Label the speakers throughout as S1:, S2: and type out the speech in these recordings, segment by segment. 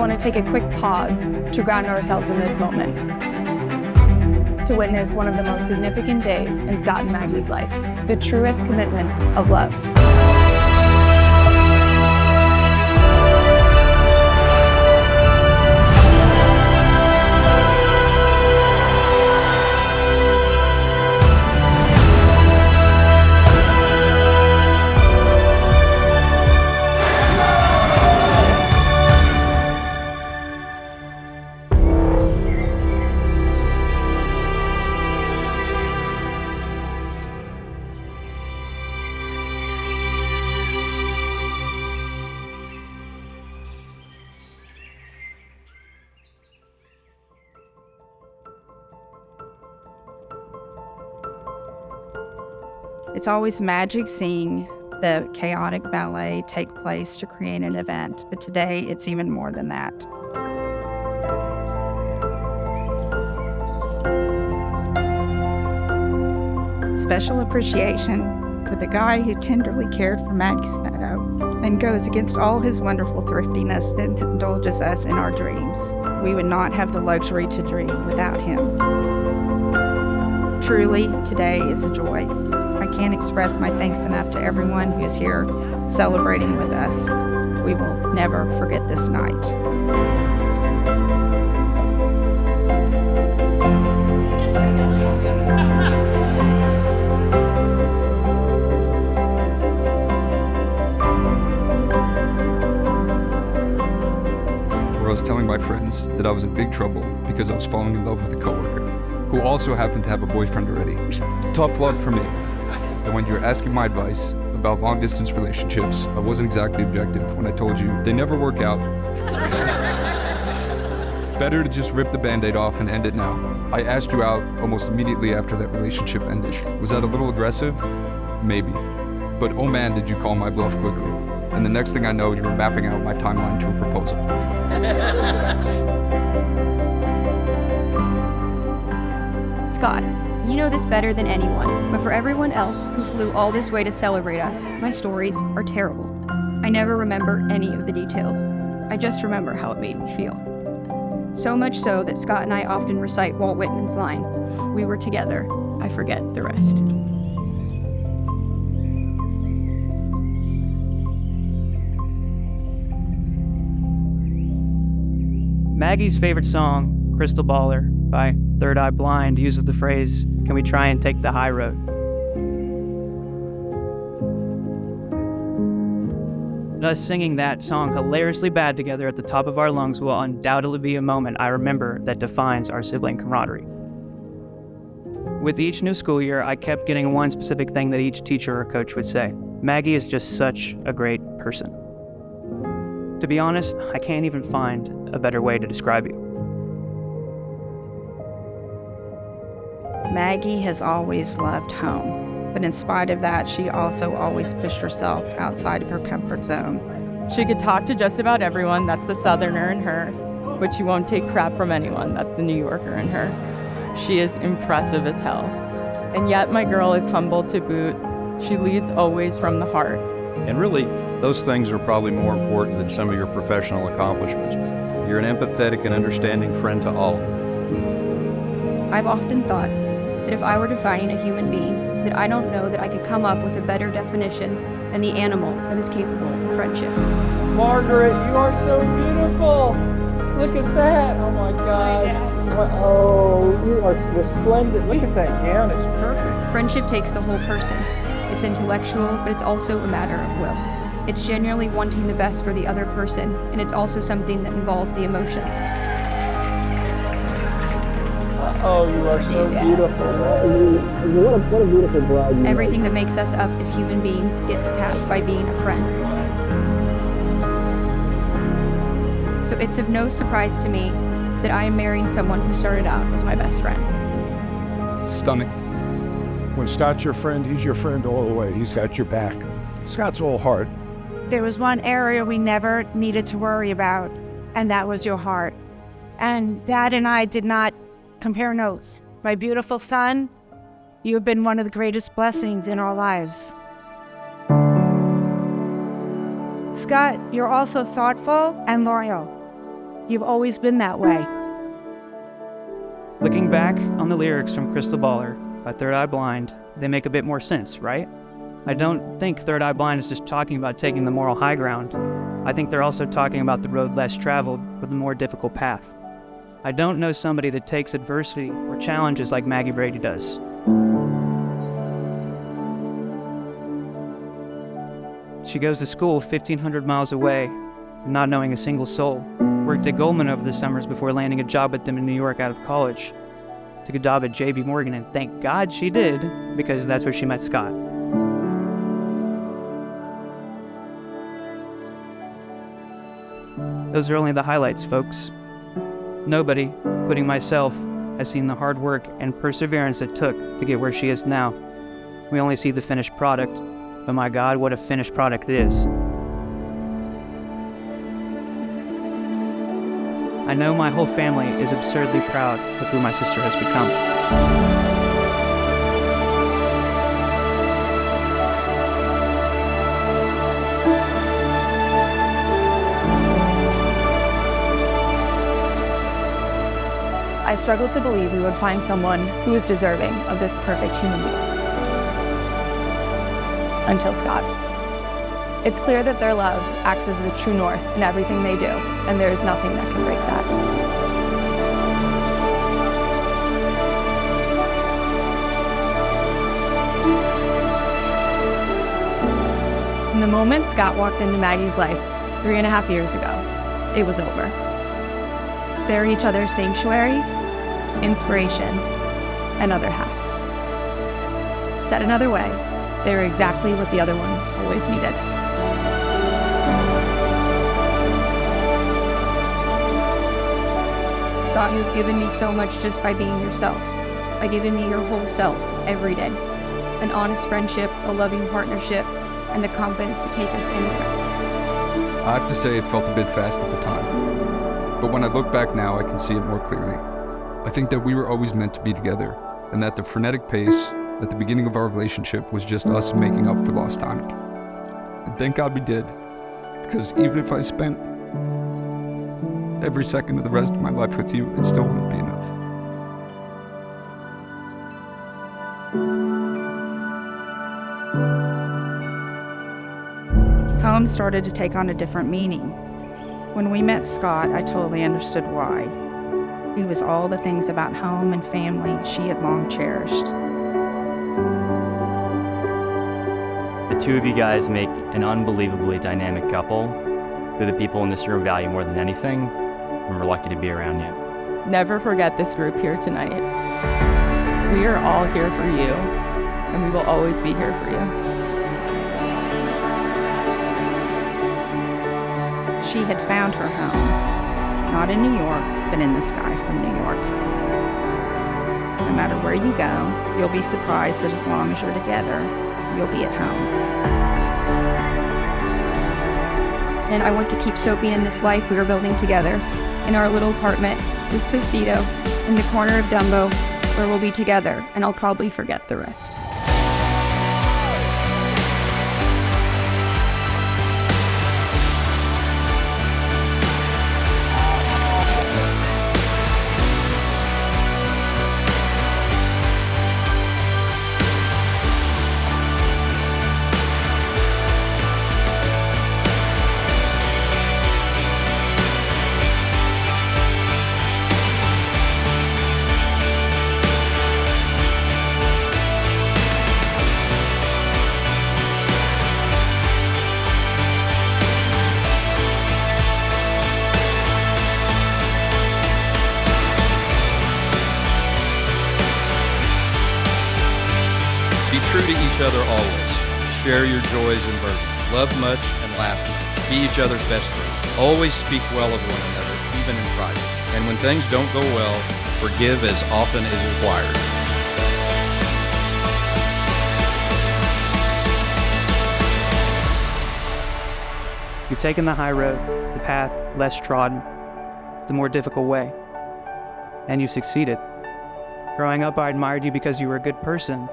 S1: want to take a quick pause to ground ourselves in this moment, to witness one of the most significant days in Scott and Maggie's life, the truest commitment of love.
S2: It's always magic seeing the chaotic ballet take place to create an event, but today it's even more than that. Special appreciation for the guy who tenderly cared for Maggie's meadow and goes against all his wonderful thriftiness and indulges us in our dreams. We would not have the luxury to dream without him. Truly, today is a joy. I can't express my thanks enough to everyone who is here celebrating with us. We will never forget this night.
S3: Where I was telling my friends that I was in big trouble because I was falling in love with a coworker who also happened to have a boyfriend already. Tough luck for me. And when you're asking my advice about long-distance relationships, I wasn't exactly objective when I told you they never work out. Better to just rip the Band-Aid off and end it now. I asked you out almost immediately after that relationship ended. Was that a little aggressive? Maybe. But oh man, did you call my bluff quickly. And the next thing I know, you were mapping out my timeline to a proposal.
S1: Scott, you know this better than anyone, but for everyone else who flew all this way to celebrate us, my stories are terrible. I never remember any of the details. I just remember how it made me feel. So much so that Scott and I often recite Walt Whitman's line, "We were together, I forget the rest."
S4: Maggie's favorite song, Crystal Baller, by Third Eye Blind, uses the phrase, "Can we try and take the high road?" And us singing that song hilariously bad together at the top of our lungs will undoubtedly be a moment I remember that defines our sibling camaraderie. With each new school year, I kept getting one specific thing that each teacher or coach would say. Maggie is just such a great person. To be honest, I can't even find a better way to describe you.
S2: Maggie has always loved home, but in spite of that, she also always pushed herself outside of her comfort zone.
S5: She could talk to just about everyone, that's the Southerner in her, but she won't take crap from anyone, that's the New Yorker in her. She is impressive as hell. And yet my girl is humble to boot. She leads always from the heart.
S6: And really, those things are probably more important than some of your professional accomplishments. You're an empathetic and understanding friend to all.
S1: I've often thought that if I were defining a human being, that I don't know that I could come up with a better definition than the animal that is capable of friendship.
S7: Margaret, you are so beautiful. Look at that. Oh my gosh. Oh, you are resplendent. Look at that gown. It's perfect.
S1: Friendship takes the whole person. It's intellectual, but it's also a matter of will. It's genuinely wanting the best for the other person, and it's also something that involves the emotions.
S7: Oh, you are so beautiful. What a beautiful bride.
S1: Everything that makes us up as human beings gets tapped by being a friend. So it's of no surprise to me that I am marrying someone who started out as my best friend.
S3: Stunning.
S8: When Scott's your friend, he's your friend all the way. He's got your back. Scott's all heart.
S9: There was one area we never needed to worry about, and that was your heart. And Dad and I did not compare notes. My beautiful son, you have been one of the greatest blessings in our lives. Scott, you're also thoughtful and loyal. You've always been that way.
S4: Looking back on the lyrics from Crystal Baller by Third Eye Blind, they make a bit more sense, right? I don't think Third Eye Blind is just talking about taking the moral high ground. I think they're also talking about the road less traveled with a more difficult path. I don't know somebody that takes adversity or challenges like Maggie Brady does. She goes to school 1,500 miles away, not knowing a single soul. Worked at Goldman over the summers before landing a job with them in New York out of college. Took a job at J.B. Morgan, and thank God she did, because that's where she met Scott. Those are only the highlights, folks. Nobody, including myself, has seen the hard work and perseverance it took to get where she is now. We only see the finished product, but my God, what a finished product it is. I know my whole family is absurdly proud of who my sister has become.
S1: I struggled to believe we would find someone who was deserving of this perfect human being. Until Scott. It's clear that their love acts as the true north in everything they do, and there is nothing that can break that. In the moment Scott walked into Maggie's life 3.5 years ago, it was over. They're each other's sanctuary, inspiration, and other half. Said another way, they were exactly what the other one always needed. Scott, you've given me so much just by being yourself, by giving me your whole self every day. An honest friendship, a loving partnership, and the confidence to take us anywhere.
S3: I have to say it felt a bit fast at the time, but when I look back now, I can see it more clearly. I think that we were always meant to be together, and that the frenetic pace at the beginning of our relationship was just us making up for lost time. And thank God we did, because even if I spent every second of the rest of my life with you, it still wouldn't be enough.
S2: Home started to take on a different meaning. When we met Scott, I totally understood why. He was all the things about home and family she had long cherished.
S10: The two of you guys make an unbelievably dynamic couple who the people in this room value more than anything, and we're lucky to be around you.
S5: Never forget this group here tonight. We are all here for you, and we will always be here for you.
S2: She had found her home, not in New York, but in the sky from New York. No matter where you go, you'll be surprised that as long as you're together, you'll be at home.
S1: And I want to keep soaking in this life we are building together, in our little apartment with Tostito, in the corner of Dumbo, where we'll be together, and I'll probably forget the rest.
S6: Be true to each other always. Share your joys and burdens. Love much and laugh much. Be each other's best friend. Always speak well of one another, even in private. And when things don't go well, forgive as often as required.
S4: You've taken the high road, the path less trodden, the more difficult way. And you've succeeded. Growing up, I admired you because you were a good person.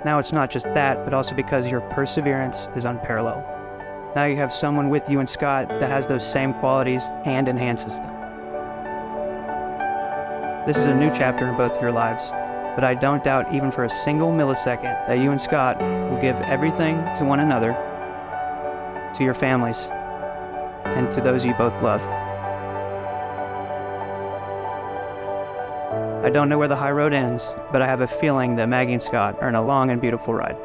S4: Now it's not just that, but also because your perseverance is unparalleled. Now you have someone with you and Scott that has those same qualities and enhances them. This is a new chapter in both of your lives, but I don't doubt even for a single millisecond that you and Scott will give everything to one another, to your families, and to those you both love. I don't know where the high road ends, but I have a feeling that Maggie and Scott are in a long and beautiful ride.